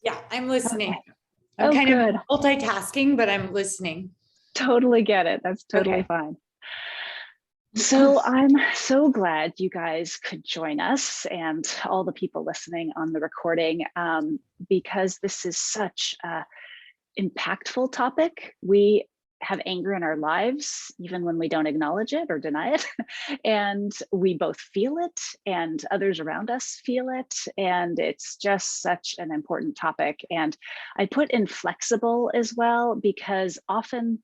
Yeah, I'm listening. Okay. I'm Oh, kind of good. multitasking, but I'm listening. Totally get it. That's totally Okay. fine. So I'm so glad you guys could join us and all the people listening on the recording, because this is such a impactful topic. We have anger in our lives, even when we don't acknowledge it or deny it. And we both feel it, and others around us feel it. And it's just such an important topic. And I put inflexible as well, because often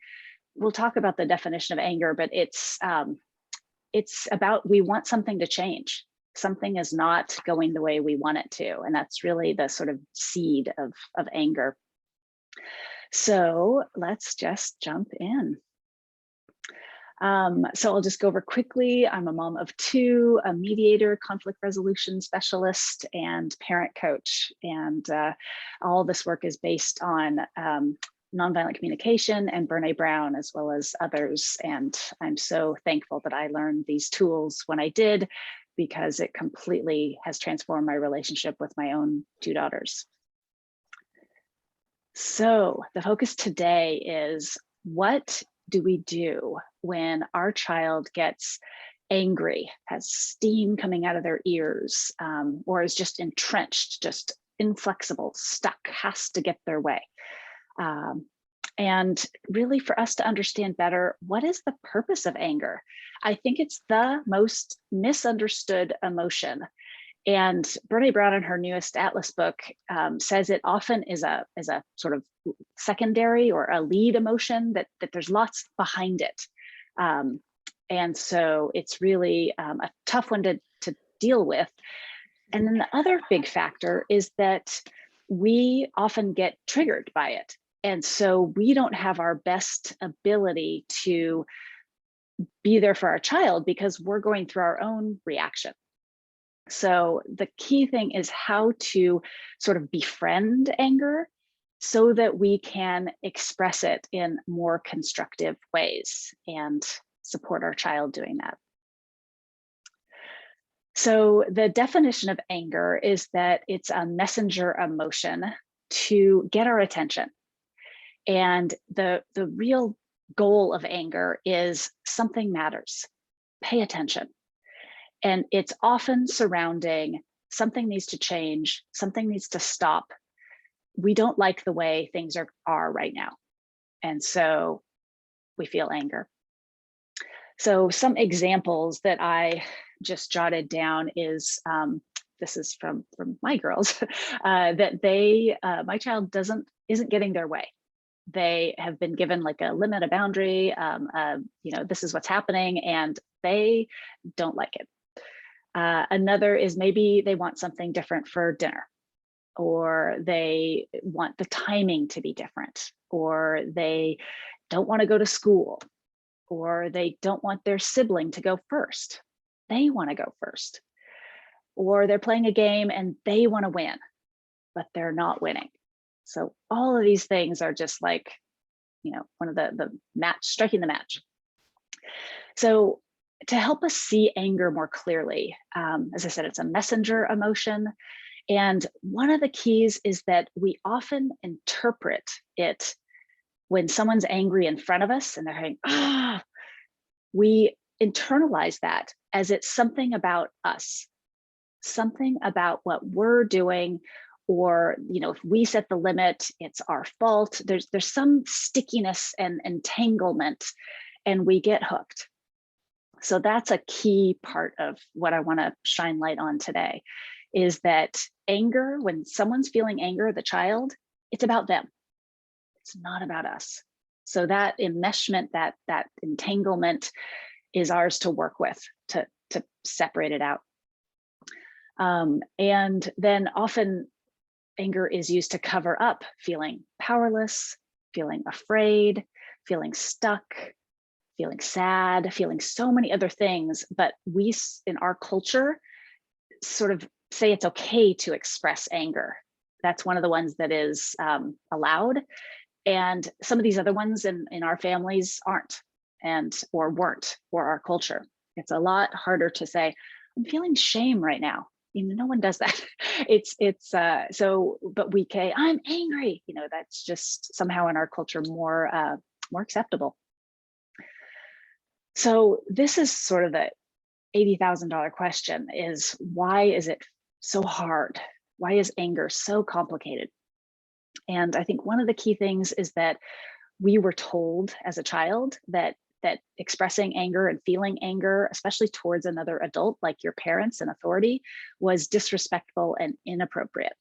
we'll talk about the definition of anger, but it's about, we want something to change. Something is not going the way we want it to. And that's really the sort of seed of anger. So let's just jump in. So I'll just go over quickly. I'm a mom of two, a mediator, conflict resolution specialist, and parent coach. And all this work is based on nonviolent communication and Brene Brown, as well as others. And I'm so thankful that I learned these tools when I did, because it completely has transformed my relationship with my own two daughters. So the focus today is, what do we do when our child gets angry, has steam coming out of their ears, or is just entrenched, just inflexible, stuck, has to get their way? And really, for us to understand better, what is the purpose of anger? I think it's the most misunderstood emotion. And Brene Brown, in her newest Atlas book, says it often is a sort of secondary or a lead emotion, that there's lots behind it. And so it's really a tough one to deal with. And then the other big factor is that we often get triggered by it. And so we don't have our best ability to be there for our child, because we're going through our own reaction. So the key thing is how to sort of befriend anger so that we can express it in more constructive ways and support our child doing that. So the definition of anger is that it's a messenger emotion to get our attention. And the real goal of anger is something matters. Pay attention. And it's often surrounding something needs to change, something needs to stop. We don't like the way things are right now. And so we feel anger. So some examples that I just jotted down is, this is from my girls, that my child isn't getting their way. They have been given like a limit, a boundary, this is what's happening, and they don't like it. Another is, maybe they want something different for dinner, or they want the timing to be different, or they don't want to go to school, or they don't want their sibling to go first. They want to go first. Or they're playing a game and they want to win, but they're not winning. So all of these things are just like, one of the match, striking the match. So to help us see anger more clearly, as I said, it's a messenger emotion. And one of the keys is that we often interpret it when someone's angry in front of us and they're saying, we internalize that as it's something about us, something about what we're doing, or if we set the limit, it's our fault. There's some stickiness and entanglement, and we get hooked. So that's a key part of what I want to shine light on today, is that anger, when someone's feeling anger, the child, it's about them. It's not about us. So that enmeshment, that entanglement is ours to work with, to separate it out. And then often anger is used to cover up feeling powerless, feeling afraid, feeling stuck, feeling sad, feeling so many other things. But we, in our culture, sort of say it's okay to express anger. That's one of the ones that is allowed. And some of these other ones in our families aren't, or weren't, for our culture. It's a lot harder to say, I'm feeling shame right now. no one does that. But we say, I'm angry. That's just somehow in our culture more acceptable. So this is sort of the $80,000 question: is why is it so hard? Why is anger so complicated? And I think one of the key things is that we were told as a child that expressing anger and feeling anger, especially towards another adult like your parents and authority, was disrespectful and inappropriate.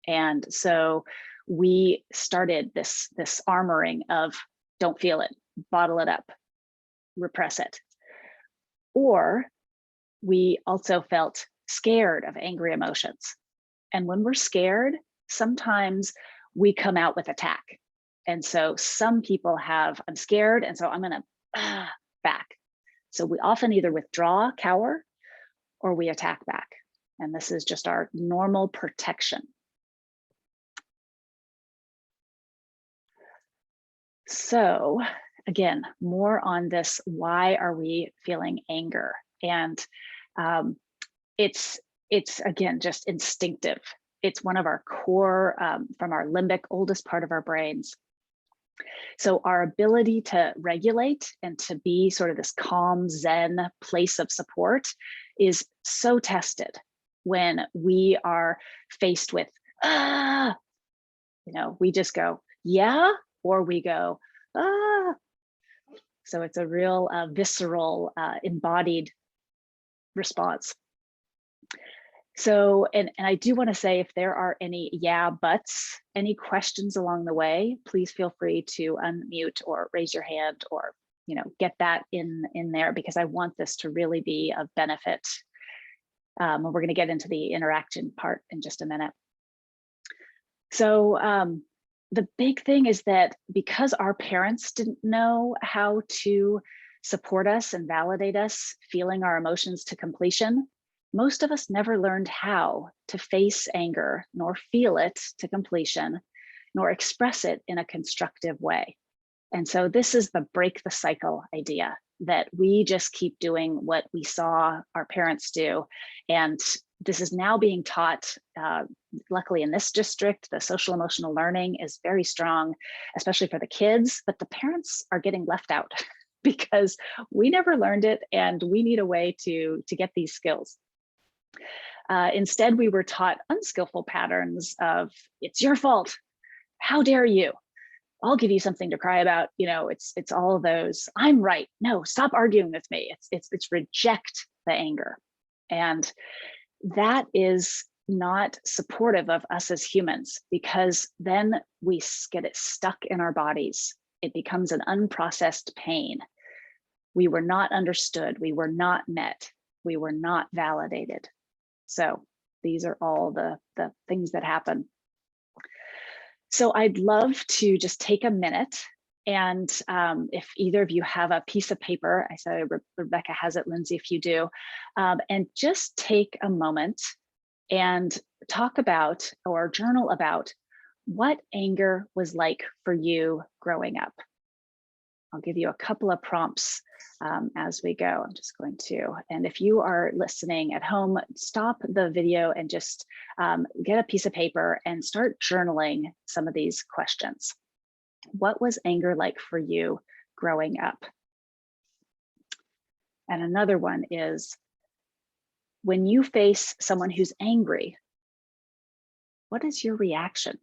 And so we started this armoring of don't feel it, bottle it up, repress it. Or we also felt scared of angry emotions. And when we're scared, sometimes we come out with attack. And so some people have, I'm scared, and so I'm gonna back. So we often either withdraw, cower, or we attack back. And this is just our normal protection. So again, more on this, why are we feeling anger? And it's again, just instinctive. It's one of our core, from our limbic, oldest part of our brains. So our ability to regulate and to be sort of this calm, zen place of support is so tested when we are faced with, we just go, yeah, or we go, ah. So it's a real visceral, embodied response. So, and I do want to say, if there are any yeah, buts, any questions along the way, please feel free to unmute or raise your hand, or get that in there, because I want this to really be of benefit. And we're going to get into the interaction part in just a minute. So the big thing is that because our parents didn't know how to support us and validate us feeling our emotions to completion, most of us never learned how to face anger, nor feel it to completion, nor express it in a constructive way. And so this is the break the cycle idea, that we just keep doing what we saw our parents do. And this is now being taught, luckily in this district, the social emotional learning is very strong, especially for the kids, but the parents are getting left out because we never learned it, and we need a way to get these skills. Instead, we were taught unskillful patterns of, it's your fault, how dare you, I'll give you something to cry about. It's all of those, I'm right, no, stop arguing with me. It's reject the anger. And that is not supportive of us as humans, because then we get it stuck in our bodies. It becomes an unprocessed pain. We were not understood, we were not met, we were not validated. So these are all the things that happen. So I'd love to just take a minute, and if either of you have a piece of paper, I said Rebecca has it, Lindsay, if you do, and just take a moment and talk about, or journal about, what anger was like for you growing up. I'll give you a couple of prompts as we go. I'm just going to, and if you are listening at home, stop the video and just get a piece of paper and start journaling some of these questions. What was anger like for you growing up? And another one is, when you face someone who's angry, what is your reaction?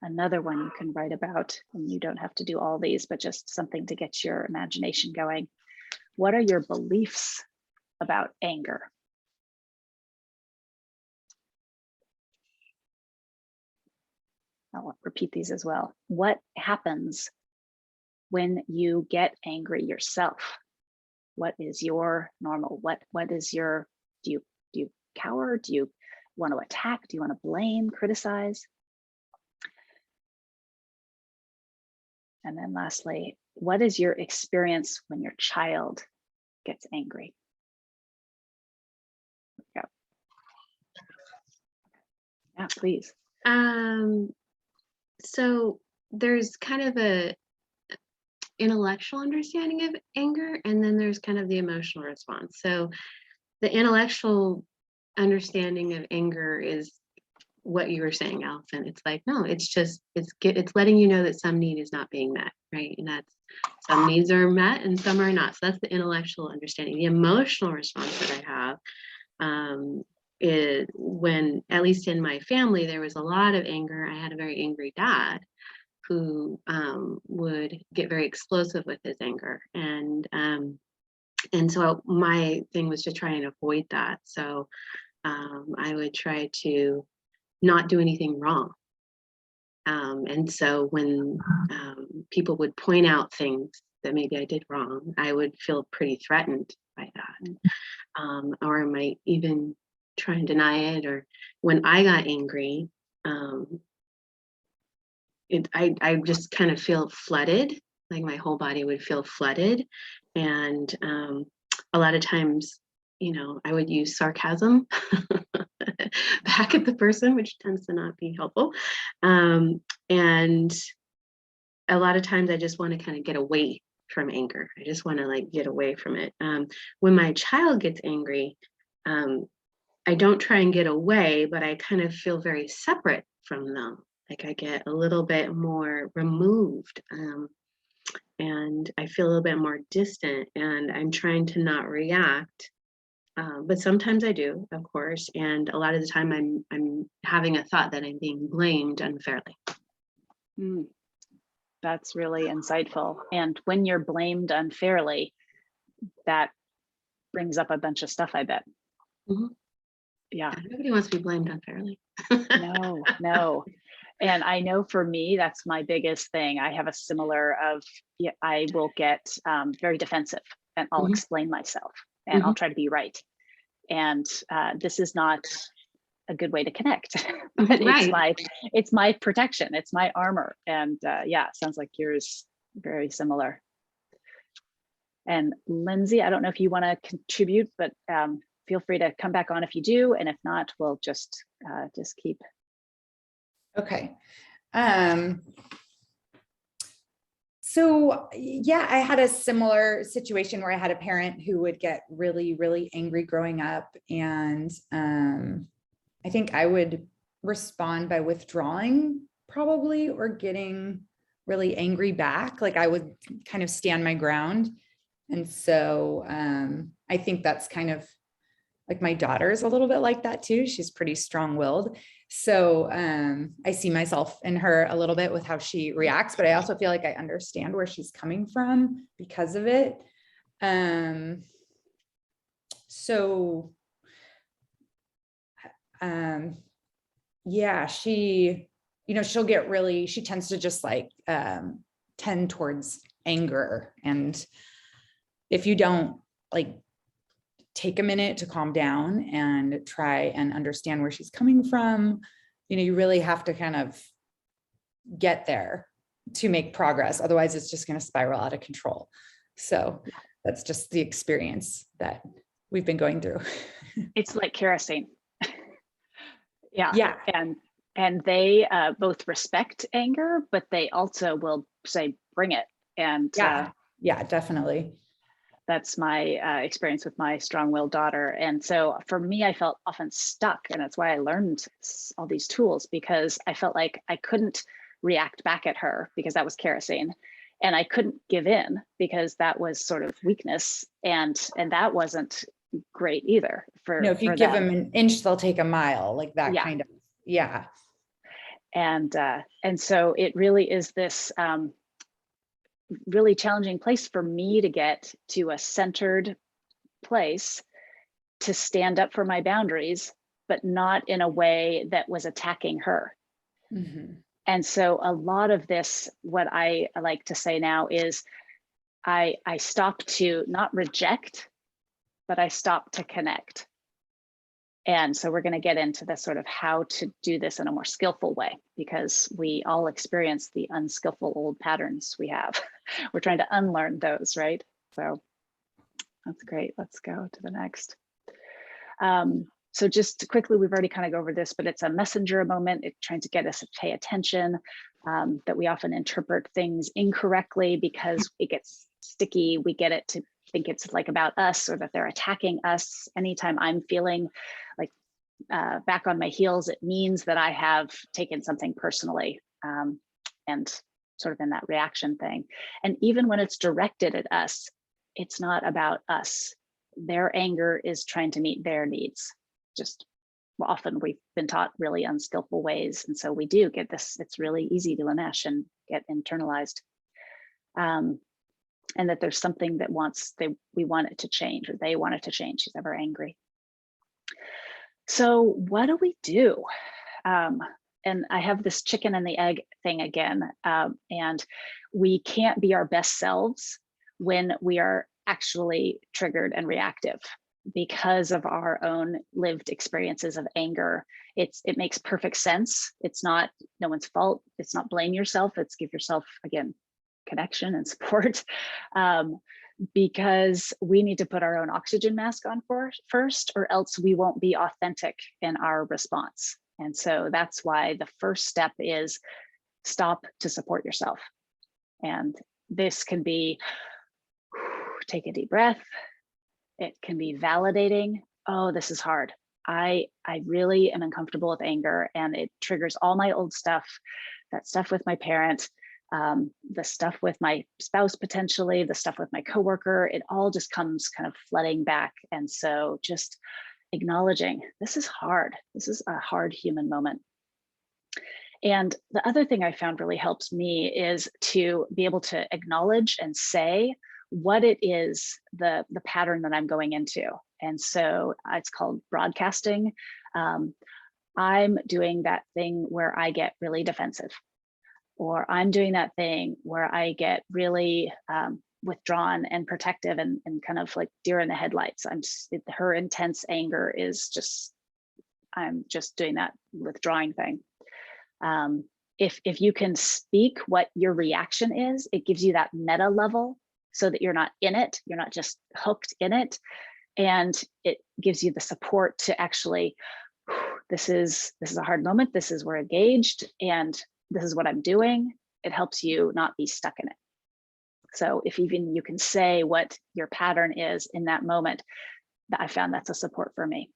Another one you can write about, and you don't have to do all these, but just something to get your imagination going. What are your beliefs about anger? I'll repeat these as well. What happens when you get angry yourself? What is your normal? What is your, do you cower? Do you want to attack? Do you want to blame, criticize? And then lastly, what is your experience when your child gets angry? Go. Yeah, please. So there's kind of intellectual understanding of anger, and then there's kind of the emotional response. So the intellectual understanding of anger is what you were saying, Allison. It's like, no, it's just, it's letting you know that some need is not being met, right? And that's, some needs are met and some are not. So that's the intellectual understanding. The emotional response that I have is when, at least in my family, there was a lot of anger. I had a very angry dad who would get very explosive with his anger. And so my thing was to try and avoid that. So I would try to not do anything wrong. And so when people would point out things that maybe I did wrong, I would feel pretty threatened by that. Or I might even try and deny it. Or when I got angry, I just kind of feel flooded, like my whole body would feel flooded. And a lot of times, I would use sarcasm back at the person, which tends to not be helpful. And a lot of times I just want to kind of get away from anger. I just want to like get away from it. When my child gets angry, I don't try and get away, but I kind of feel very separate from them. Like I get a little bit more removed, and I feel a little bit more distant, and I'm trying to not react. But sometimes I do, of course. And a lot of the time I'm having a thought that I'm being blamed unfairly. That's really insightful. And when you're blamed unfairly, that brings up a bunch of stuff, I bet. Mm-hmm. Yeah. Nobody wants to be blamed unfairly. No. And I know for me, that's my biggest thing. I have a similar I will get very defensive, and I'll explain myself, and I'll try to be right. And this is not a good way to connect, but it's my protection. It's my armor. And it sounds like yours very similar. And Lindsay, I don't know if you want to contribute, but feel free to come back on if you do. And if not, we'll just keep. Okay. So yeah, I had a similar situation where I had a parent who would get really, really angry growing up. And I think I would respond by withdrawing probably, or getting really angry back. Like I would kind of stand my ground. And so I think that's kind of like my daughter's a little bit like that too. She's pretty strong-willed. So I see myself in her a little bit with how she reacts, but I also feel like I understand where she's coming from because of it. Yeah, she, she'll get really, she tends to just like tend towards anger. And if you don't like take a minute to calm down and try and understand where she's coming from, you really have to kind of get there to make progress. Otherwise, it's just going to spiral out of control. So that's just the experience that we've been going through. It's like kerosene. Yeah. And they both respect anger, but they also will say, bring it. And yeah, definitely. That's my experience with my strong-willed daughter. And so for me, I felt often stuck. And that's why I learned all these tools, because I felt like I couldn't react back at her because that was kerosene. And I couldn't give in because that was sort of weakness. And that wasn't great either. If you give them an inch, they'll take a mile, like that kind of, yeah. And so it really is this really challenging place for me to get to a centered place to stand up for my boundaries, but not in a way that was attacking her. Mm-hmm. And so a lot of this, what I like to say now is I stopped to not reject, but I stopped to connect. And so we're going to get into the sort of how to do this in a more skillful way, because we all experience the unskillful old patterns we have. We're trying to unlearn those, right? So that's great. Let's go to the next. So just quickly, we've already kind of go over this, but it's a messenger moment. It's trying to get us to pay attention. that we often interpret things incorrectly because it gets sticky. We get it to think it's like about us, or that they're attacking us. Anytime I'm feeling like back on my heels, it means that I have taken something personally, and sort of in that reaction thing. And even when it's directed at us, it's not about us. Their anger is trying to meet their needs. Just often we've been taught really unskillful ways. And so we do get this, it's really easy to enmesh and get internalized. And that there's something that we want it to change, or they want it to change. She's ever angry. So what do we do? And I have this chicken and the egg thing again. And we can't be our best selves when we are actually triggered and reactive because of our own lived experiences of anger. It makes perfect sense. It's not no one's fault. It's not blame yourself. It's give yourself, again, connection and support, because we need to put our own oxygen mask on first, or else we won't be authentic in our response. And so that's why the first step is stop to support yourself. And this can be take a deep breath. It can be validating. Oh, this is hard. I really am uncomfortable with anger, and it triggers all my old stuff, that stuff with my parent, the stuff with my spouse, potentially, the stuff with my coworker. It all just comes kind of flooding back. And so just acknowledging this is hard. This is a hard human moment. And the other thing I found really helps me is to be able to acknowledge and say what it is, the pattern that I'm going into. And so it's called broadcasting. I'm doing that thing where I get really defensive, or I'm doing that thing where I get really withdrawn and protective and kind of like deer in the headlights. Her intense anger is just, I'm just doing that withdrawing thing. If you can speak what your reaction is, it gives you that meta level so that you're not in it, you're not just hooked in it. And it gives you the support to actually, this is a hard moment, we're engaged, and this is what I'm doing. It helps you not be stuck in it. So if even you can say what your pattern is in that moment, I found that's a support for me.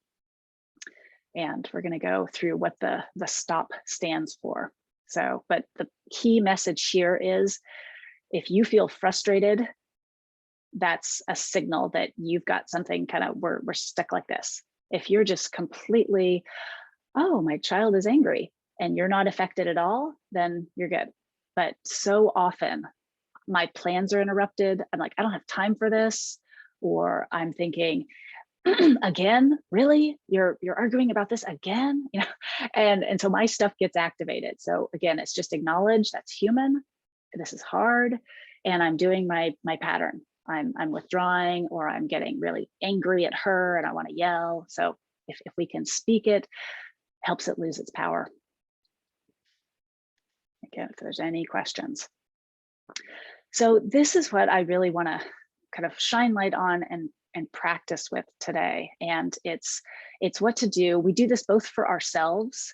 And we're going to go through what the stop stands for. So, but the key message here is, if you feel frustrated, that's a signal that you've got something kind of, we're stuck like this. If you're just completely, oh, my child is angry, and you're not affected at all, then you're good. But so often my plans are interrupted. I'm like, I don't have time for this. Or I'm thinking, again, really? You're arguing about this again? You know, and so my stuff gets activated. So again, it's just acknowledge that's human. This is hard. And I'm doing my pattern. I'm withdrawing, or I'm getting really angry at her and I want to yell. So if we can speak it, helps it lose its power. Again, if there's any questions. So this is what I really want to kind of shine light on and practice with today. And it's what to do. We do this both for ourselves,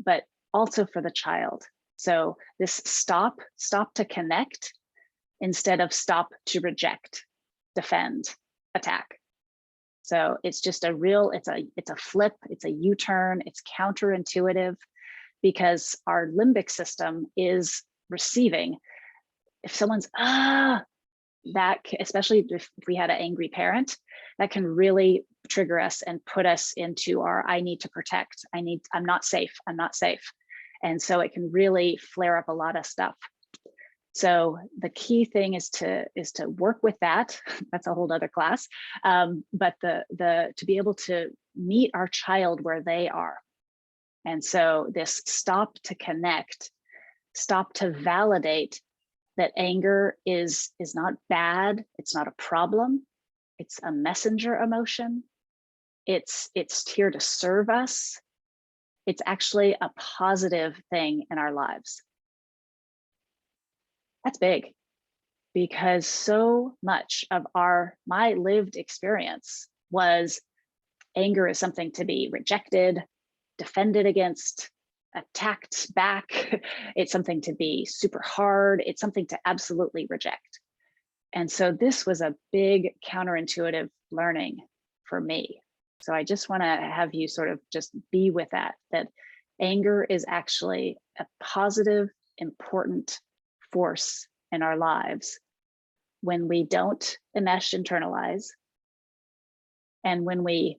but also for the child. So this stop to connect instead of stop to reject, defend, attack. So it's just a real, it's a flip, it's a U-turn, it's counterintuitive, because our limbic system is receiving. If someone's, that, especially if we had an angry parent, that can really trigger us and put us into our, I need to protect, I'm not safe. And so it can really flare up a lot of stuff. So the key thing is to work with that. That's a whole other class. But to be able to meet our child where they are. And so this stop to connect, stop to validate that anger is not bad. It's not a problem. It's a messenger emotion. It's here to serve us. It's actually a positive thing in our lives. That's big, because so much of my lived experience was anger is something to be rejected, defended against, attacked back. It's something to be super hard. It's something to absolutely reject. And so this was a big counterintuitive learning for me. So I just want to have you sort of just be with that anger is actually a positive, important force in our lives when we don't enmesh, internalize, and when we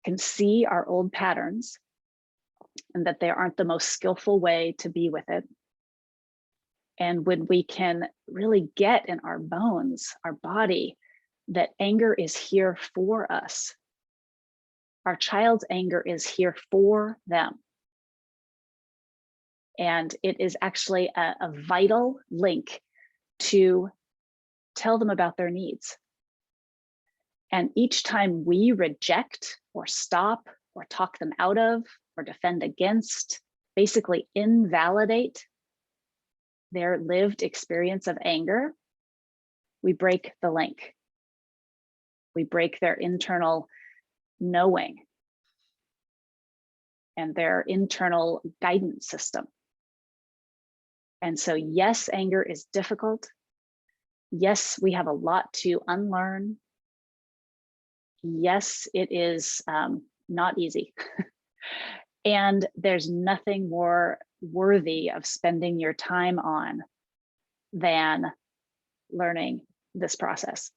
can see our old patterns and that they aren't the most skillful way to be with it. And when we can really get in our bones, our body, that anger is here for us. Our child's anger is here for them. And it is actually a vital link to tell them about their needs. And each time we reject or stop or talk them out of or defend against, basically invalidate their lived experience of anger, we break the link. We break their internal knowing and their internal guidance system. And so, yes, anger is difficult. Yes, we have a lot to unlearn. Yes, it is not easy. And there's nothing more worthy of spending your time on than learning this process,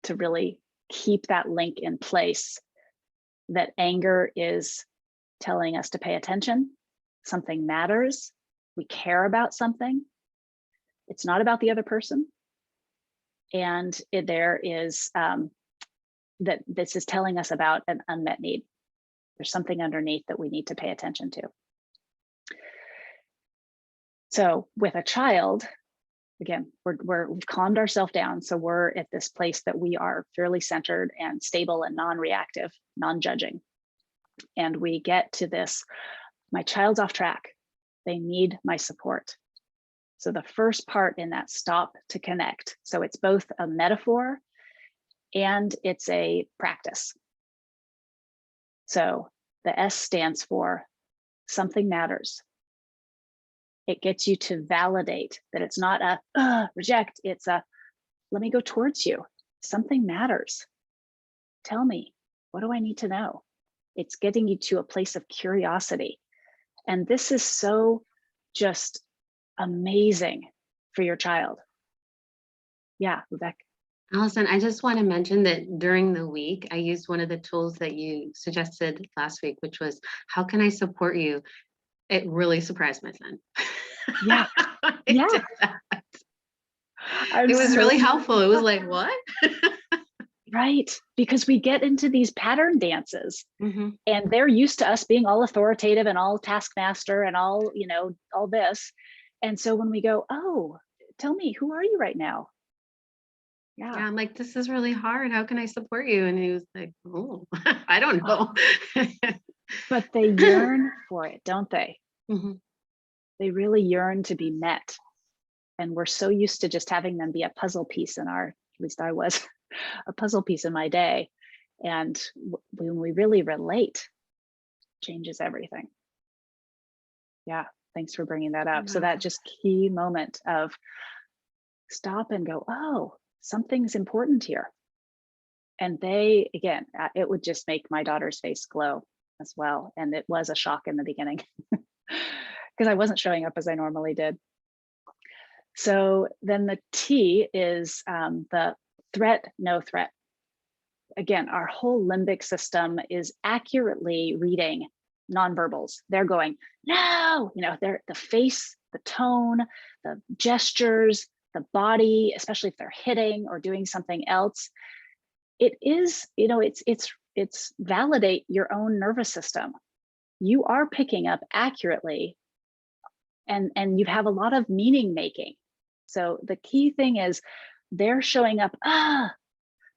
to really keep that link in place, that anger is telling us to pay attention, something matters, we care about something. It's not about the other person. And there is, that this is telling us about an unmet need. There's something underneath that we need to pay attention to. So with a child, again, we've calmed ourselves down. So we're at this place that we are fairly centered and stable and non-reactive, non-judging. And we get to this, my child's off track. They need my support. So the first part in that stop to connect. So it's both a metaphor and it's a practice. So the S stands for something matters. It gets you to validate that it's not a reject, it's a let me go towards you. Something matters. Tell me, what do I need to know? It's getting you to a place of curiosity. And this is so just amazing for your child. Yeah, Rebecca. Allison, I just want to mention that during the week, I used one of the tools that you suggested last week, which was, how can I support you? It really surprised my son. Yeah. Yeah. It was really helpful. It was like, what? Right. Because we get into these pattern dances and they're used to us being all authoritative and all taskmaster and all, all this. And so when we go, oh, tell me, who are you right now? Yeah. I'm like, this is really hard. How can I support you? And he was like, oh, I don't know. But they yearn for it, don't they? Mm-hmm. They really yearn to be met. And we're so used to just having them be a puzzle piece in our, at least I was, a puzzle piece in my day. And when we really relate, changes everything. Yeah, thanks for bringing that up. So that just key moment of stop and go, oh, something's important here. And they, again, it would just make my daughter's face glow as well. And it was a shock in the beginning because I wasn't showing up as I normally did. So then the T is the threat, no threat. Again, our whole limbic system is accurately reading nonverbals. They're going, no, they're the face, the tone, the gestures, the body, especially if they're hitting or doing something else. It is, it's validate your own nervous system. You are picking up accurately and you have a lot of meaning making. So the key thing is they're showing up,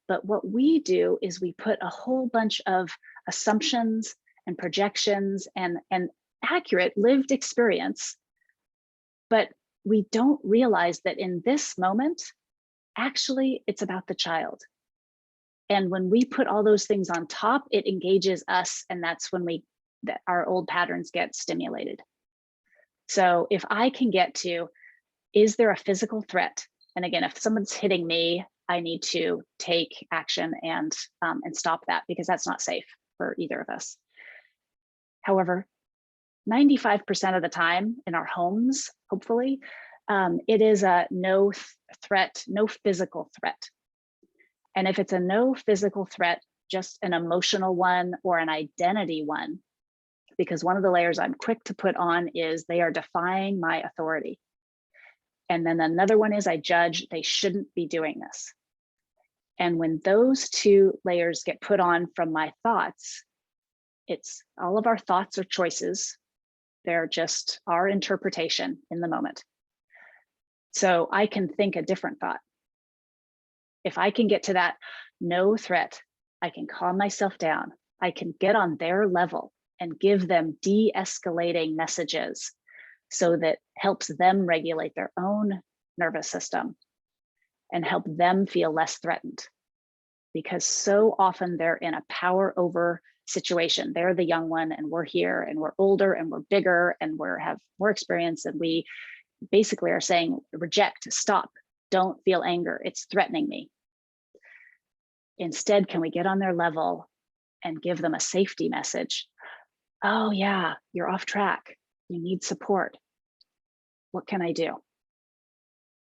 but what we do is we put a whole bunch of assumptions and projections and accurate lived experience, but we don't realize that in this moment, actually it's about the child. And when we put all those things on top, it engages us. And that's when we that our old patterns get stimulated. So if I can get to, is there a physical threat? And again, if someone's hitting me, I need to take action and stop that, because that's not safe for either of us. However, 95% of the time in our homes, hopefully, it is a no threat, no physical threat. And if it's a no physical threat, just an emotional one or an identity one, because one of the layers I'm quick to put on is they are defying my authority. And then another one is I judge they shouldn't be doing this. And when those two layers get put on from my thoughts, it's all of our thoughts or choices. They're just our interpretation in the moment. So I can think a different thought. If I can get to that no threat, I can calm myself down. I can get on their level and give them de-escalating messages so that helps them regulate their own nervous system and help them feel less threatened. Because so often they're in a power over situation. They're the young one and we're here and we're older and we're bigger and we have more experience, and we basically are saying, reject, stop, don't feel anger, it's threatening me. Instead, can we get on their level and give them a safety message? Oh yeah, you're off track. You need support. What can I do?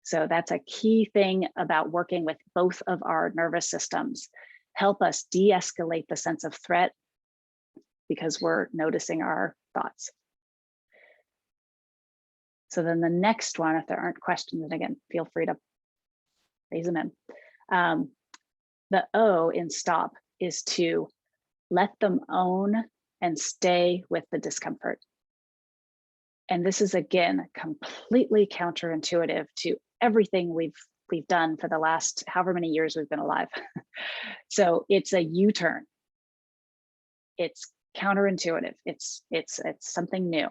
So that's a key thing about working with both of our nervous systems. Help us de-escalate the sense of threat because we're noticing our thoughts. So then the next one, if there aren't questions, and again, feel free to raise them in. The O in stop is to let them own and stay with the discomfort. And this is, again, completely counterintuitive to everything we've done for the last however many years we've been alive. So it's a U-turn. It's counterintuitive. It's something new.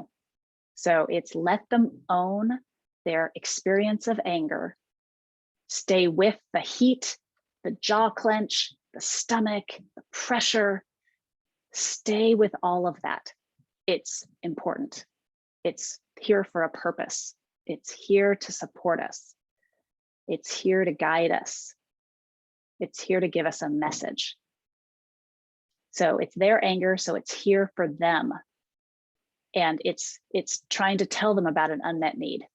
So it's let them own their experience of anger, stay with the heat, the jaw clench, the stomach, the pressure, stay with all of that. It's important. It's here for a purpose. It's here to support us. It's here to guide us. It's here to give us a message. So it's their anger, so it's here for them. And it's trying to tell them about an unmet need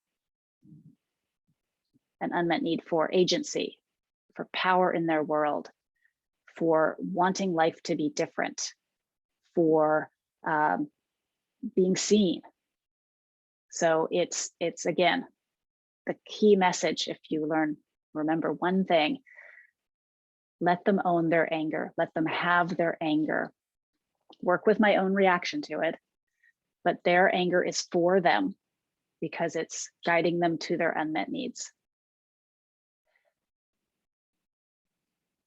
for agency, for power in their world, for wanting life to be different, for being seen. So it's again, the key message, if you remember one thing, let them own their anger, let them have their anger, work with my own reaction to it, but their anger is for them because it's guiding them to their unmet needs.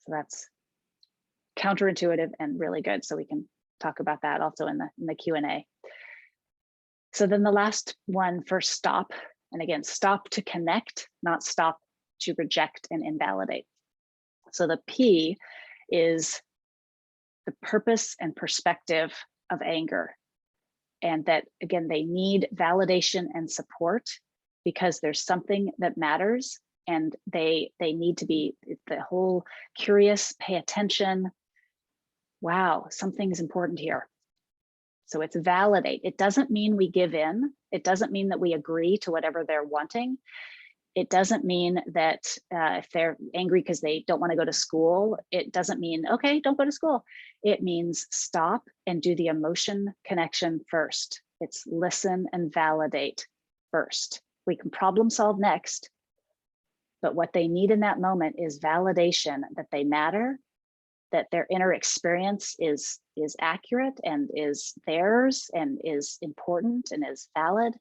So that's counterintuitive and really good. So we can talk about that also in the Q&A. So then the last one for stop, and again, stop to connect, not stop to reject and invalidate. So the P is the purpose and perspective of anger. And that, again, they need validation and support because there's something that matters, and they need to be the whole curious, pay attention. Wow, something's important here. So it's validate. It doesn't mean we give in. It doesn't mean that we agree to whatever they're wanting. It doesn't mean that if they're angry because they don't want to go to school, it doesn't mean, okay, don't go to school. It means stop and do the emotion connection first. It's listen and validate first. We can problem solve next, but what they need in that moment is validation that they matter, that their inner experience is accurate and is theirs and is important and is valid.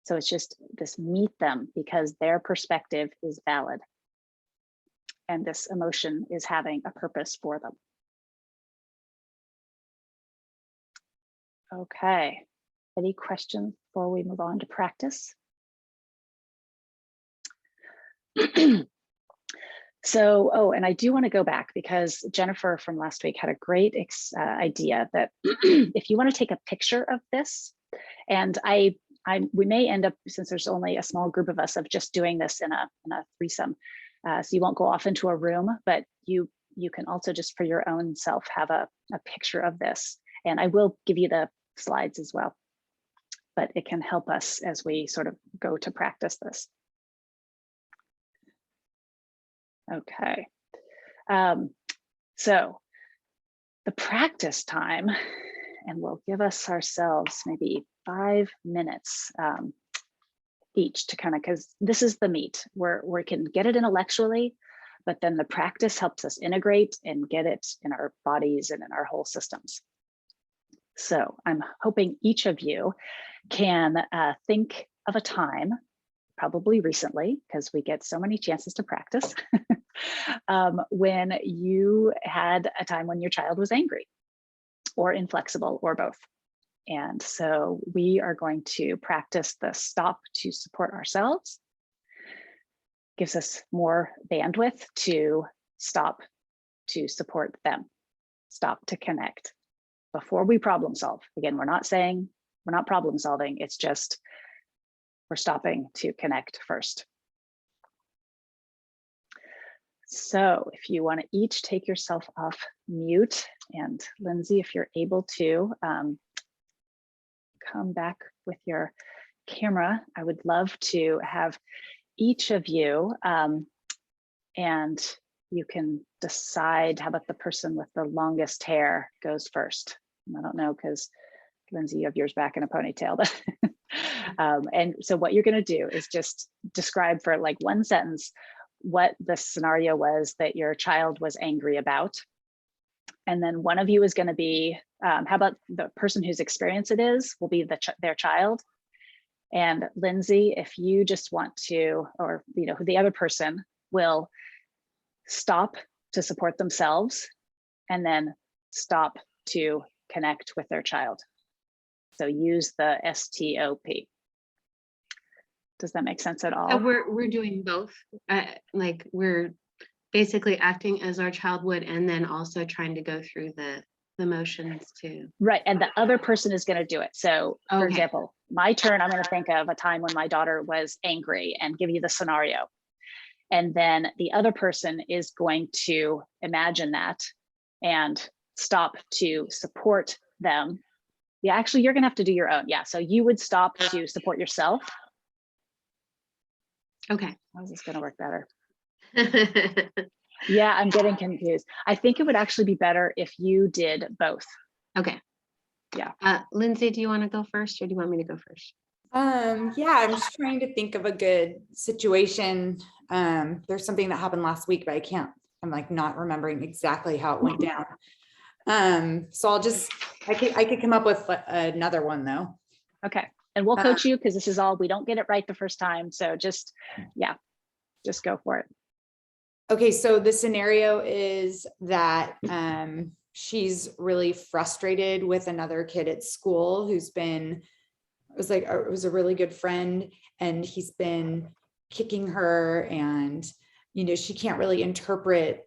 So it's just this meet them because their perspective is valid. And this emotion is having a purpose for them. Okay, any questions before we move on to practice? So, oh, and I do want to go back because Jennifer from last week had a great idea that if you want to take a picture of this, and we may end up, since there's only a small group of us, of just doing this in a threesome. So you won't go off into a room, but you can also just for your own self have a picture of this. And I will give you the slides as well, but it can help us as we sort of go to practice this. Okay, so the practice time, and we'll give ourselves maybe 5 minutes each to kind of, because this is the meat where we can get it intellectually, but then the practice helps us integrate and get it in our bodies and in our whole systems. So I'm hoping each of you can think of a time, probably recently, because we get so many chances to practice, when you had a time when your child was angry or inflexible or both. And so we are going to practice the stop to support ourselves. Gives us more bandwidth to stop to support them, stop to connect before we problem solve. Again, we're not saying we're not problem solving, it's just we're stopping to connect first. So if you want to each take yourself off mute, and Lindsay, if you're able to come back with your camera, I would love to have each of you, and you can decide how about the person with the longest hair goes first. I don't know, because Lindsay, you have yours back in a ponytail. But and so what you're going to do is just describe for like 1 sentence what the scenario was that your child was angry about. And then one of you is going to be, how about the person whose experience it is will be their child. And Lindsay, if you just want to, or the other person will stop to support themselves and then stop to connect with their child. So use the STOP. Does that make sense at all? So we're doing both. Like we're basically acting as our child would, and then also trying to go through the motions too. Right, and the other person is going to do it. So for Okay. example, my turn, I'm going to think of a time when my daughter was angry and give you the scenario. And then the other person is going to imagine that and stop to support them. Yeah, actually, you're going to have to do your own. Yeah, so you would stop to support yourself. Okay. How is this going to work better? Yeah, I'm getting confused. I think it would actually be better if you did both. Okay. Yeah. Lindsay, do you want to go first, or do you want me to go first? Yeah, I'm just trying to think of a good situation. There's something that happened last week, but I'm like not remembering exactly how it went down. So I could come up with another one though. Okay. And we'll coach you, because this is all, we don't get it right the first time. So just go for it. Okay, so the scenario is that she's really frustrated with another kid at school who's been, it was a really good friend, and he's been kicking her, and she can't really interpret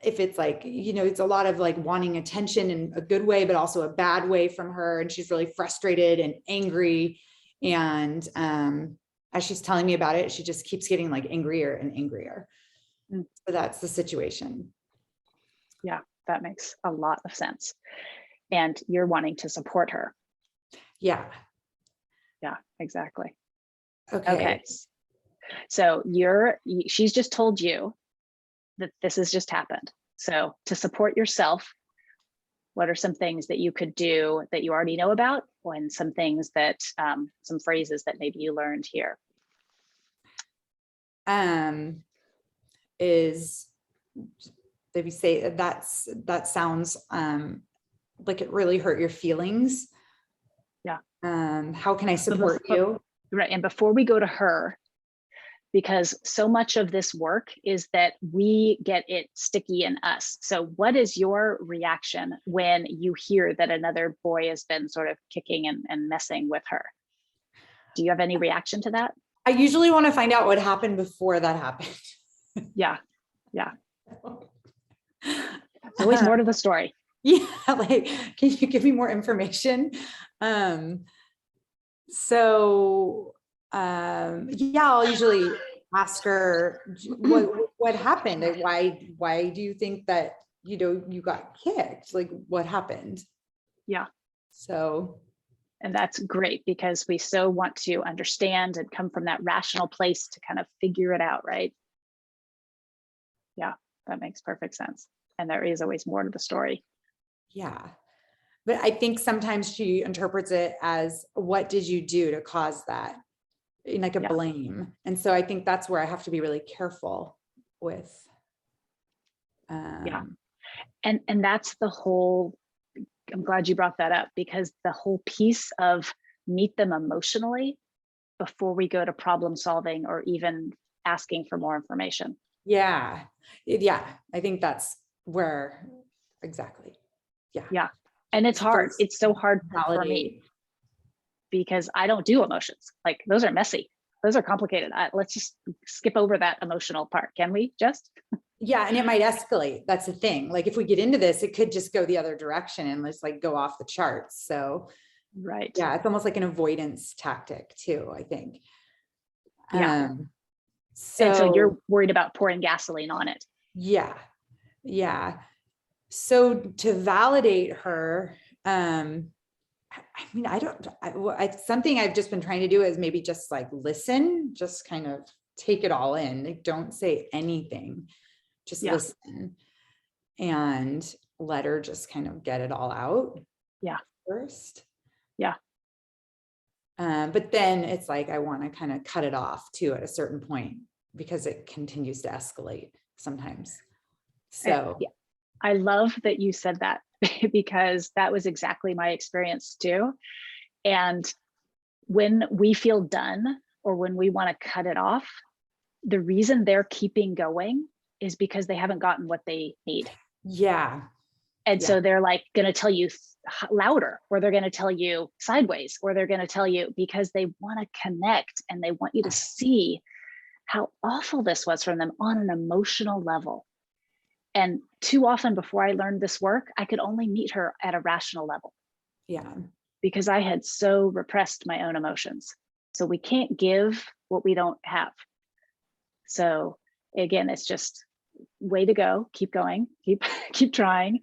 if it's like, it's a lot of like wanting attention in a good way, but also a bad way from her. And she's really frustrated and angry. And as she's telling me about it, she just keeps getting like angrier and angrier. So that's the situation. Yeah, that makes a lot of sense. And you're wanting to support her. Yeah. Yeah, exactly. Okay. So she's just told you that this has just happened. So to support yourself, what are some things that you could do that you already know about, and some things that, some phrases that maybe you learned here? Is maybe say that sounds like it really hurt your feelings. Yeah. How can I support you? Right. And before we go to her, because so much of this work is that we get it sticky in us. So what is your reaction when you hear that another boy has been sort of kicking and messing with her? Do you have any reaction to that? I usually want to find out what happened before that happened. Yeah. Yeah. There's always more to the story. Yeah, like, can you give me more information? Yeah, I'll usually ask her what happened. Like, why do you think that, you got kicked? Like, what happened? Yeah. So, and that's great because we so want to understand and come from that rational place to kind of figure it out, right? Yeah, that makes perfect sense. And there is always more to the story. yeah. But I think sometimes she interprets it as, what did you do to cause that? In like a blame. And so I think that's where I have to be really careful with. Yeah. And that's the whole, I'm glad you brought that up, because the whole piece of meet them emotionally before we go to problem solving or even asking for more information. Yeah. Yeah. I think that's where, exactly. Yeah. Yeah. And it's hard. First, it's so hard for me because I don't do emotions. Like, those are messy. Those are complicated. Let's just skip over that emotional part. Can we just? Yeah. And it might escalate. That's the thing. Like, if we get into this, it could just go the other direction and let's like go off the charts. So, right. Yeah, it's almost like an avoidance tactic too, I think. Yeah. So you're worried about pouring gasoline on it. Yeah. Yeah. So to validate her, something I've just been trying to do is maybe just like listen, just kind of take it all in. Like, don't say anything, just listen and let her just kind of get it all out. Yeah. First. Yeah. But then it's like, I want to kind of cut it off too at a certain point because it continues to escalate sometimes. So I love that you said that because that was exactly my experience too. And when we feel done or when we want to cut it off, the reason they're keeping going is because they haven't gotten what they need. Yeah. And so they're like going to tell you louder, or they're going to tell you sideways, or they're going to tell you because they want to connect and they want you to see how awful this was from them on an emotional level. And too often before I learned this work, I could only meet her at a rational level. Yeah. Because I had so repressed my own emotions. So we can't give what we don't have. So again, it's just way to go, keep going, keep trying.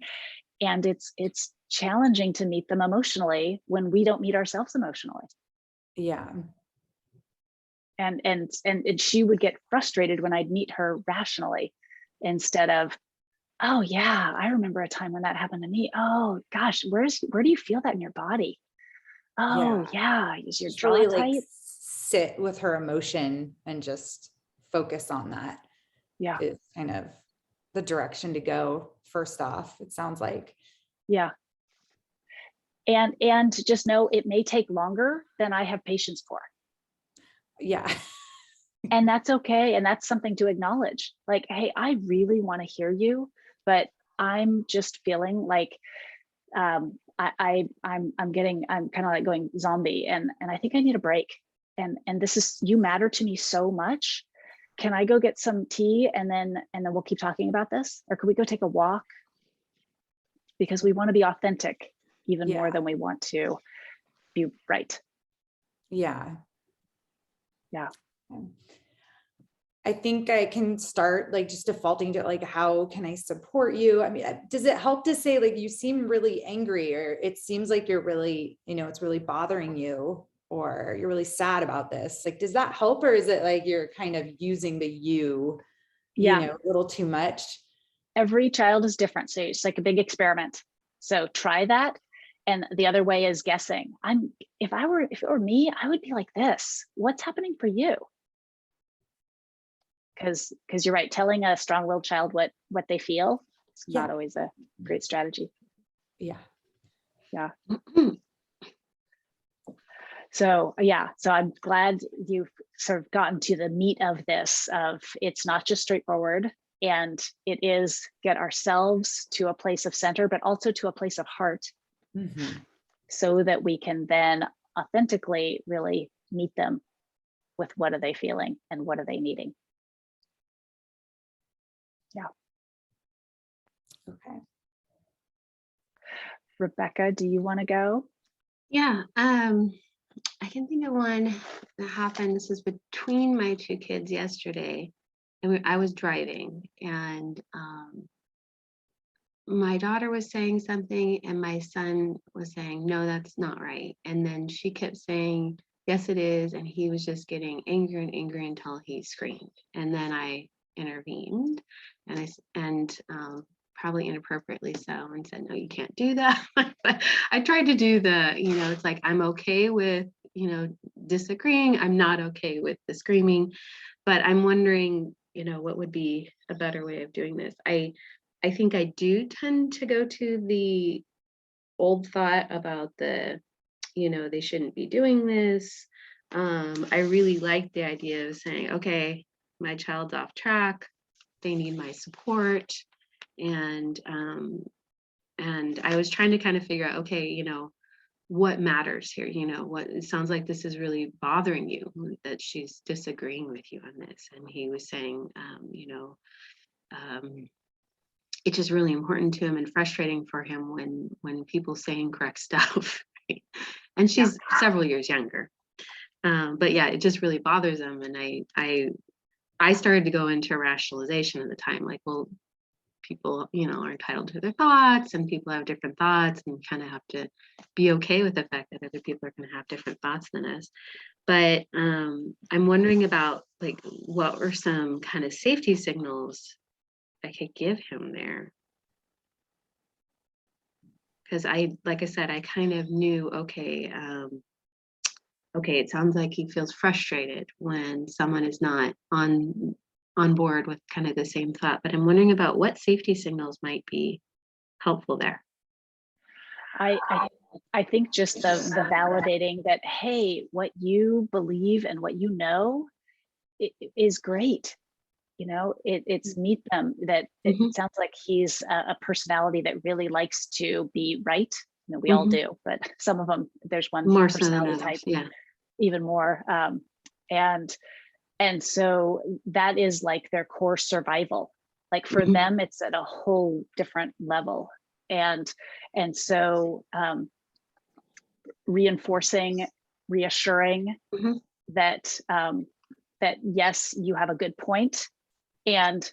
And it's challenging to meet them emotionally when we don't meet ourselves emotionally. Yeah. And she would get frustrated when I'd meet her rationally instead of, oh yeah, I remember a time when that happened to me. Oh gosh, where do you feel that in your body? Oh yeah, is your jaw really tight? like sit with her emotion and just focus on that. Yeah, is kind of the direction to go. First off, it sounds like. Yeah. And just know it may take longer than I have patience for. Yeah. And that's okay. And that's something to acknowledge. Like, hey, I really want to hear you, but I'm just feeling like I'm kind of like going zombie and I think I need a break. And this is, you matter to me so much. Can I go get some tea and then we'll keep talking about this? Or could we go take a walk? Because we want to be authentic even more than we want to be right. Yeah. Yeah. I think I can start like just defaulting to like, how can I support you? I mean, does it help to say like, you seem really angry, or it seems like you're really, it's really bothering you, or you're really sad about this? Like, does that help? Or is it like, you're kind of using the you a little too much? Every child is different. So it's like a big experiment. So try that. And the other way is guessing. If it were me, I would be like this. What's happening for you? Because you're right, telling a strong-willed child what they feel is not always a great strategy. Yeah. So I'm glad you've sort of gotten to the meat of this, of it's not just straightforward, and it is get ourselves to a place of center, but also to a place of heart, so that we can then authentically really meet them with what are they feeling and what are they needing. Yeah. Okay. Rebecca, do you want to go? Yeah, I can think of one that happened. This was between my two kids yesterday, and I was driving, and my daughter was saying something, and my son was saying, "No, that's not right." And then she kept saying, "Yes, it is," and he was just getting angrier and angrier until he screamed. And then I intervened, and probably inappropriately so, and said, "No, you can't do that." But I tried to do it's like, I'm okay with, disagreeing. I'm not okay with the screaming, but I'm wondering, what would be a better way of doing this. I think I do tend to go to the old thought about they shouldn't be doing this. I really like the idea of saying, okay, my child's off track. They need my support. And I was trying to kind of figure out, okay, what matters here? What it sounds like this is really bothering you, that she's disagreeing with you on this. And he was saying, it's just really important to him and frustrating for him when people say incorrect stuff. Right? And she's several years younger. But yeah, it just really bothers him. And I started to go into rationalization at the time, like, well, people, are entitled to their thoughts, and people have different thoughts, and kind of have to be okay with the fact that other people are going to have different thoughts than us. But I'm wondering about, like, what were some kind of safety signals I could give him there? Because like I said, I kind of knew, okay, it sounds like he feels frustrated when someone is not on board with kind of the same thought. But I'm wondering about what safety signals might be helpful there. I think just the validating that, hey, what you believe and what you know is great. It's meet them, that it sounds like he's a personality that really likes to be right. We all do, but some of them, there's one More so than personality others, type, yeah. even more. And so that is like their core survival. Like for them, it's at a whole different level. And so reinforcing, reassuring that that yes, you have a good point, and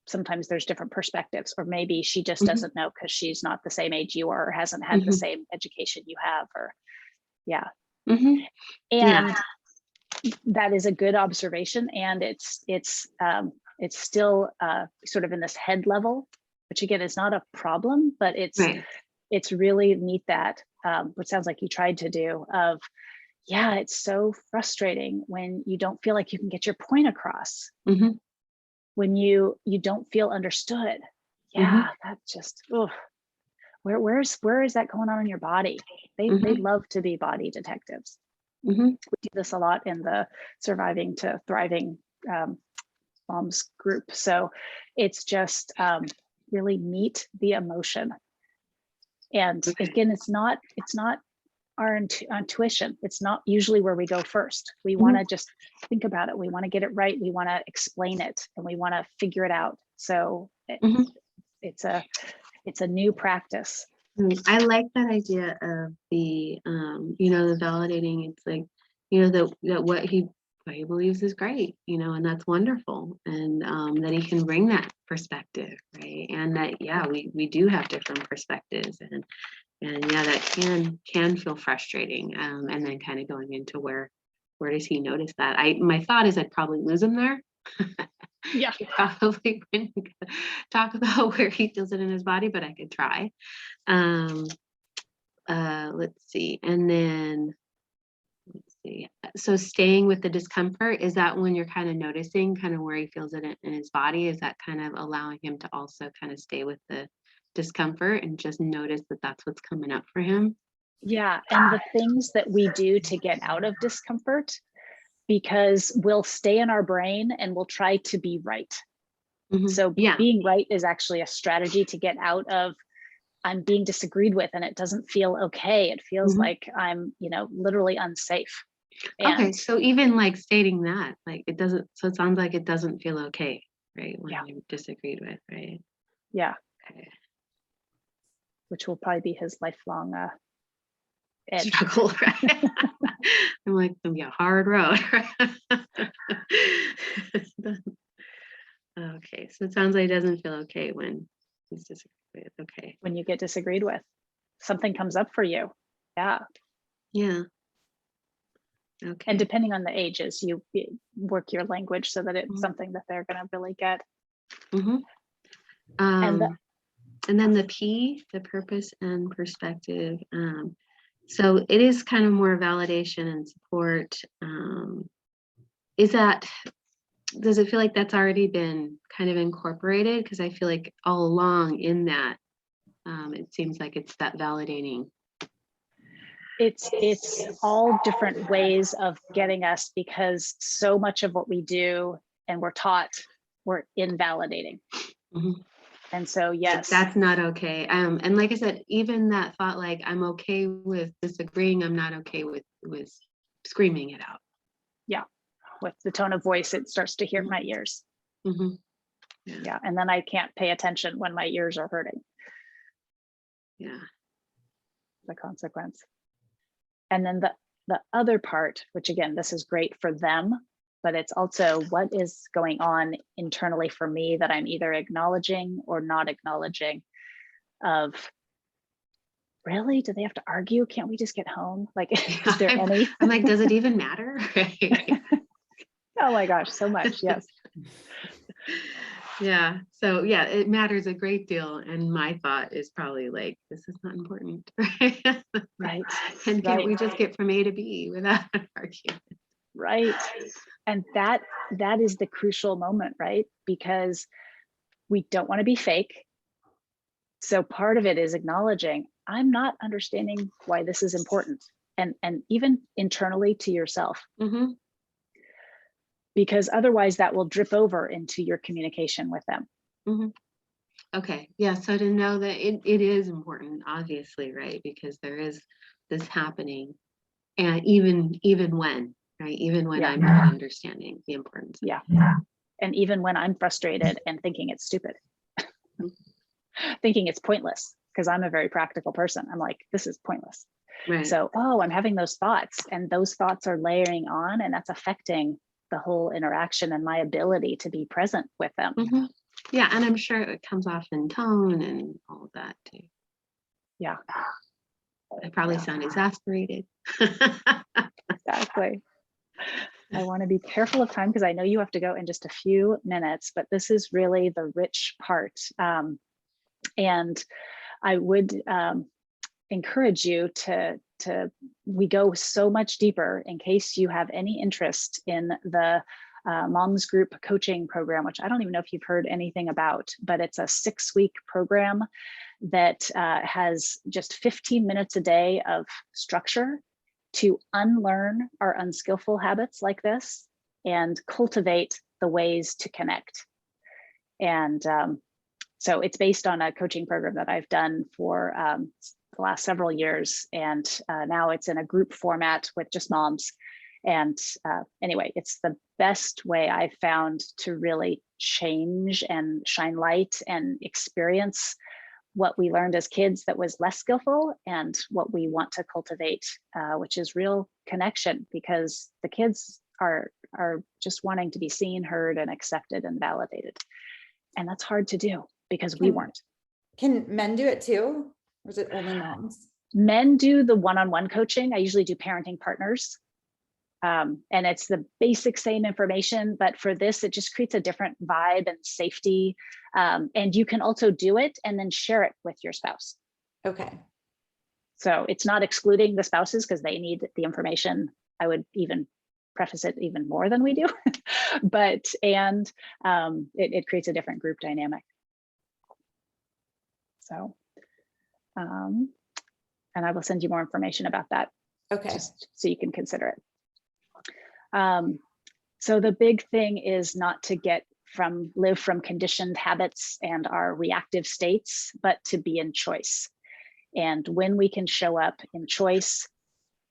sometimes there's different perspectives, or maybe she just doesn't know because she's not the same age you are, or hasn't had the same education you have, or and that is a good observation. And it's still sort of in this head level, which again is not a problem, but it's really neat that what sounds like you tried to do of, yeah, it's so frustrating when you don't feel like you can get your point across, when you don't feel understood. That's just, where is that going on in your body? They love to be body detectives. We do this a lot in the Surviving to Thriving moms group. So it's just really meet the emotion. And again, it's not our intuition. It's not usually where we go first. We want to just think about it. We want to get it right. We want to explain it, and we want to figure it out. So it's a new practice. I like that idea of the the validating. It's like, that what he believes is great, and that's wonderful, and that he can bring that perspective, right? And that we do have different perspectives, and that can feel frustrating, and then kind of going into where does he notice that? My thought is I'd probably lose him there. Yeah, He probably wouldn't talk about where he feels it in his body, but I could try. Let's see. And then let's see. So staying with the discomfort, is that when you're kind of noticing kind of where he feels it in his body? Is that kind of allowing him to also kind of stay with the discomfort and just notice that that's what's coming up for him? Yeah. And the things that we do to get out of discomfort, because we'll stay in our brain and we'll try to be right. So being right is actually a strategy to get out of, I'm being disagreed with and it doesn't feel okay. It feels like I'm, literally unsafe. And okay. So even like stating that, like it sounds like it doesn't feel okay, right? When you're disagreed with, right? Yeah. Okay. which will probably be his lifelong edge. Struggle, right? I'm like, it's gonna be a hard road. Okay, so it sounds like he doesn't feel okay when he's disagreed with. Okay. When you get disagreed with, something comes up for you. Yeah. Yeah. Okay. And depending on the ages, you work your language so that it's something that they're going to really get. Mm-hmm. And then the P, the purpose and perspective. So it is kind of more validation and support. Does it feel like that's already been kind of incorporated? Because I feel like all along in that, it seems like it's that validating. It's all different ways of getting us, because so much of what we do and we're taught, we're invalidating. Mm-hmm. And so, yes, that's not okay. And like I said, even that thought, like, I'm okay with disagreeing, I'm not okay with screaming it out. Yeah, with the tone of voice, it starts to hit my ears. Mm-hmm. Yeah, and then I can't pay attention when my ears are hurting. Yeah, the consequence. And then the other part, which again, this is great for them, but it's also what is going on internally for me that I'm either acknowledging or not acknowledging. Of, really, do they have to argue? Can't we just get home? Like, is there any? I'm like, does it even matter? Oh my gosh, so much. Yes. Yeah. So yeah, it matters a great deal. And my thought is probably like, this is not important. Right. And can't we just get from A to B without an argument? Right. And that is the crucial moment, right? Because we don't want to be fake. So part of it is acknowledging, I'm not understanding why this is important. And even internally to yourself. Mm-hmm. Because otherwise that will drip over into your communication with them. Mm-hmm. Okay. Yeah. So to know that it is important, obviously, right? Because there is this happening, and even when, right? Even when I'm not understanding the importance. Yeah. And even when I'm frustrated and thinking it's stupid, thinking it's pointless, because I'm a very practical person. I'm like, this is pointless. Right. So, I'm having those thoughts, and those thoughts are layering on, and that's affecting the whole interaction and my ability to be present with them. Mm-hmm. Yeah, and I'm sure it comes off in tone and all of that too. Yeah. I probably sound exasperated. Exactly. I want to be careful of time because I know you have to go in just a few minutes, but this is really the rich part. And I would encourage you to we go so much deeper in case you have any interest in the Moms Group Coaching Program, which I don't even know if you've heard anything about, but it's a 6-week program that has just 15 minutes a day of structure to unlearn our unskillful habits like this and cultivate the ways to connect. And so it's based on a coaching program that I've done for the last several years. And now it's in a group format with just moms. And anyway, it's the best way I've found to really change and shine light and experience what we learned as kids that was less skillful and what we want to cultivate, which is real connection, because the kids are just wanting to be seen, heard, and accepted and validated. And that's hard to do because we weren't. Can men do it too? Or is it only moms? Men do the one-on-one coaching. I usually do parenting partners. And it's the basic same information, but for this, it just creates a different vibe and safety. And you can also do it and then share it with your spouse. Okay. So it's not excluding the spouses because they need the information. I would even preface it even more than we do, but it creates a different group dynamic. So, and I will send you more information about that. Okay. Just so you can consider it. So the big thing is not to live from conditioned habits and our reactive states, but to be in choice. And when we can show up in choice,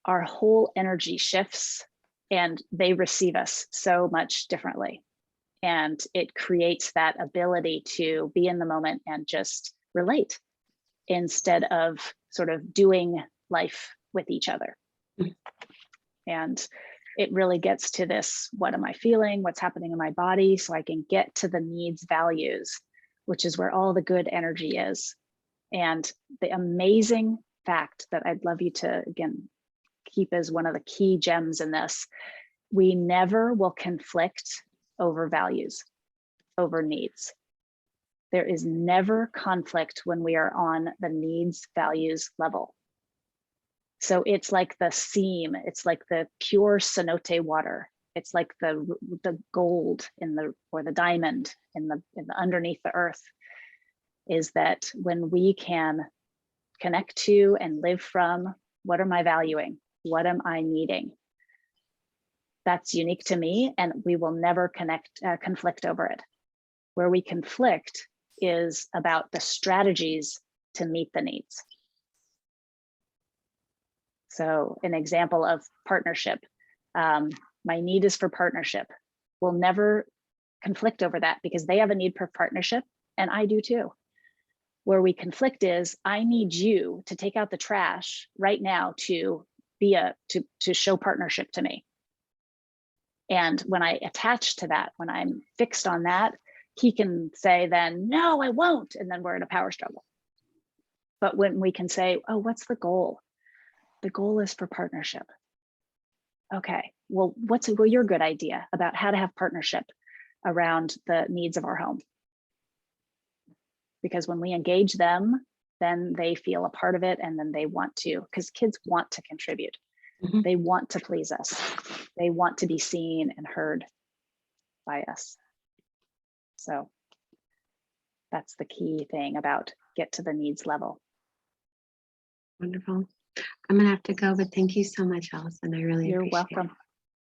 our whole energy shifts and they receive us so much differently. And it creates that ability to be in the moment and just relate instead of sort of doing life with each other. And it really gets to this, what am I feeling? What's happening in my body? So I can get to the needs values, which is where all the good energy is. And the amazing fact that I'd love you to, again, keep as one of the key gems in this, we never will conflict over values, over needs. There is never conflict when we are on the needs values level. So it's like the seam, it's like the pure cenote water. It's like the gold in the, or the diamond in the underneath the earth, is that when we can connect to and live from, what am I valuing? What am I needing? That's unique to me, and we will never conflict over it. Where we conflict is about the strategies to meet the needs. So an example of partnership, my need is for partnership. We'll never conflict over that because they have a need for partnership and I do too. Where we conflict is, I need you to take out the trash right now to be to show partnership to me. And when I attach to that, when I'm fixed on that, he can say then, no, I won't. And then we're in a power struggle. But when we can say, oh, what's the goal? The goal is for partnership. Okay, well, what's your good idea about how to have partnership around the needs of our home? Because when we engage them, then they feel a part of it, and then they want to, because kids want to contribute. Mm-hmm. They want to please us. They want to be seen and heard by us. So that's the key thing about get to the needs level. Wonderful. I'm gonna have to go, but thank you so much, Allison. I really appreciate it. You're welcome.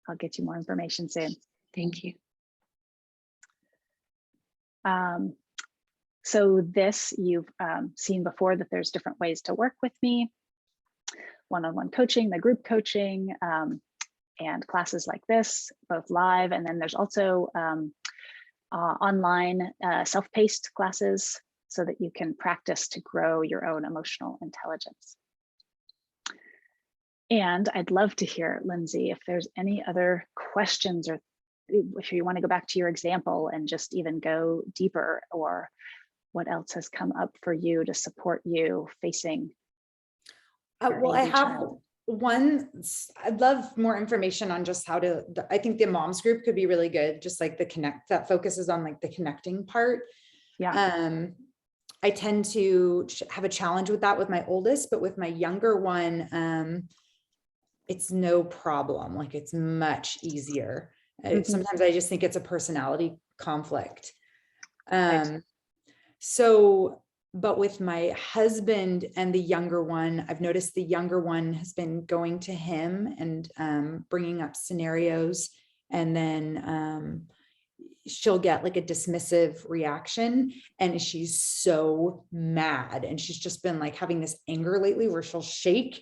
I'll get you more information soon. Thank you. So this you've seen before, that there's different ways to work with me. One-on-one coaching, the group coaching, and classes like this, both live. And then there's also online self-paced classes so that you can practice to grow your own emotional intelligence. And I'd love to hear, Lindsay, if there's any other questions, or if you want to go back to your example and just even go deeper, or what else has come up for you to support you facing. Well, I have one. I'd love more information on just how to, I think the moms group could be really good. Just like the connect, that focuses on like the connecting part. Yeah. I tend to have a challenge with that with my oldest, but with my younger one, it's no problem. Like it's much easier. Mm-hmm. Sometimes I just think it's a personality conflict. Right. So, but with my husband and the younger one, I've noticed the younger one has been going to him and bringing up scenarios, and then she'll get like a dismissive reaction, and she's so mad, and she's just been like having this anger lately where she'll shake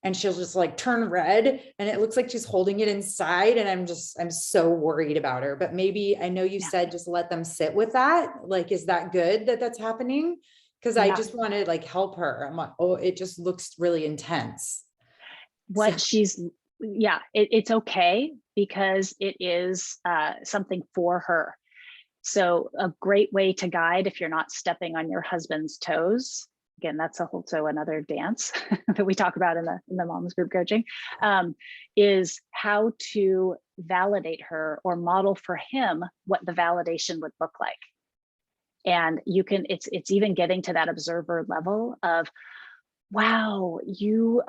and she'll just like turn red, and it looks like she's holding it inside. And I'm so worried about her. But maybe, I know you said just let them sit with that. Like, is that good that that's happening? Because I just want to like help her. I'm like, oh, it just looks really intense. What she's, it's okay, because it is something for her. So a great way to guide, if you're not stepping on your husband's toes, again, that's also another dance that we talk about in the moms group coaching, is how to validate her or model for him what the validation would look like. And you can, it's even getting to that observer level of, wow, you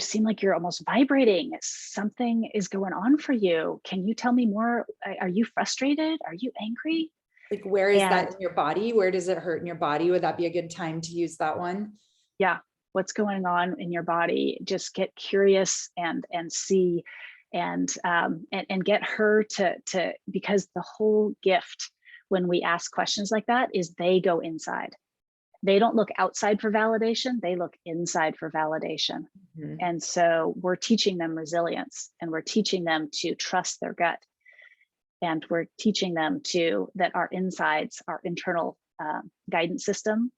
seem like you're almost vibrating. Something is going on for you. Can you tell me more? Are you frustrated? Are you angry? Like, where is that in your body? Where does it hurt in your body? Would that be a good time to use that one? Yeah. What's going on in your body? Just get curious and see, and get her to, because the whole gift when we ask questions like that is they go inside. They don't look outside for validation. They look inside for validation. Mm-hmm. And so we're teaching them resilience, and we're teaching them to trust their gut. And we're teaching them that our insides, our internal guidance system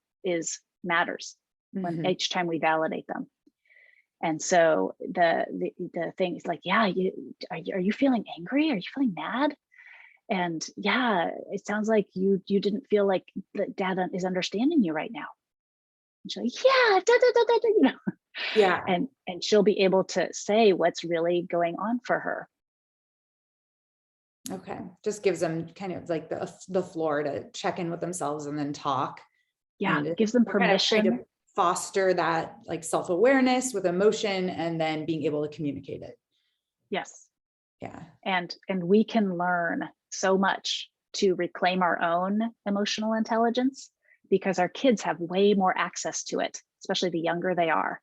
matters. when Mhm. each time we validate them. And so the thing is like, yeah, are you feeling angry? Are you feeling mad? And yeah, it sounds like you didn't feel like that dad is understanding you right now. And she's like, yeah, you know, Yeah. and she'll be able to say what's really going on for her. Okay. Just gives them kind of like the floor to check in with themselves and then talk. Yeah, And gives them we're kind of trying permission. to foster that like self-awareness with emotion and then being able to communicate it. Yes. Yeah. And we can learn so much to reclaim our own emotional intelligence because our kids have way more access to it, especially the younger they are.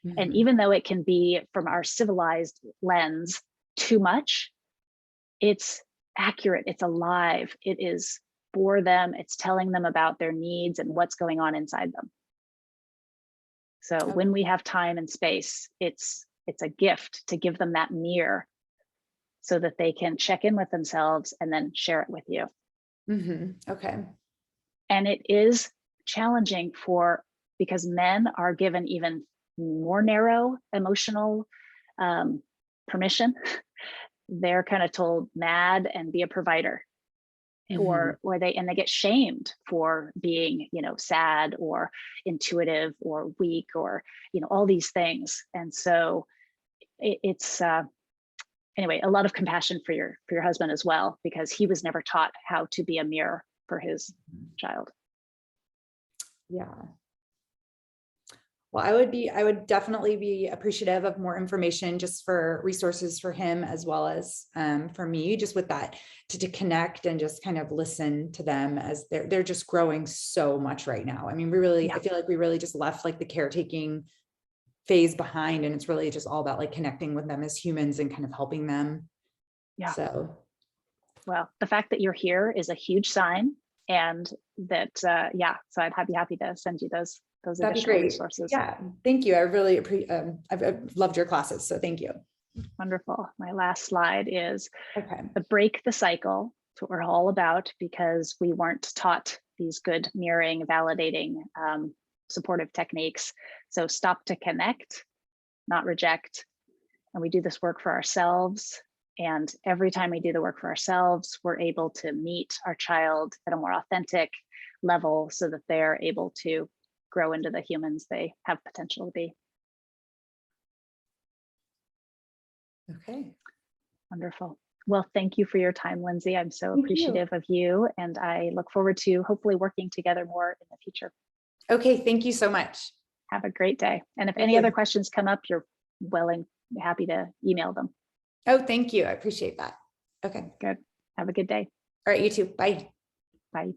And Mhm. even though it can be from our civilized lens too much, it's accurate, it's alive, it is for them, it's telling them about their needs and what's going on inside them. So Okay. when we have time and space, it's a gift to give them that mirror so that they can check in with themselves and then share it with you. Mhm. Okay. And it is challenging because men are given even more narrow emotional permission. They're kind of told mad and be a provider, Mhm. or they get shamed for being, sad or intuitive or weak or, all these things. And so it's anyway, a lot of compassion for your husband as well, because he was never taught how to be a mirror for his child. Yeah. Well, I would definitely be appreciative of more information just for resources for him as well as for me, just with that to connect and just kind of listen to them as they're just growing so much right now. I mean, I feel like we really just left like the caretaking phase behind, and it's really just all about like connecting with them as humans and kind of helping them. Yeah. So, Well, the fact that you're here is a huge sign, and that so I'd be happy to send you those that'd be additional great. resources. Yeah, thank you. I really I've loved your classes, so thank you. Wonderful. My last slide is Okay. the break the cycle. That's what we're all about, because we weren't taught these good mirroring, validating, supportive techniques. So stop to connect, not reject. And we do this work for ourselves. And every time we do the work for ourselves, we're able to meet our child at a more authentic level so that they're able to grow into the humans they have potential to be. Okay. Wonderful. Well, thank you for your time, Lindsay. I'm so Thank you. appreciative of you, and I look forward to hopefully working together more in the future. Okay. Thank you so much. Have a great day. And if You any too. other questions come up, you're happy to email them. Oh, thank you. I appreciate that. Okay. Good. Have a good day. All right. You too. Bye. Bye.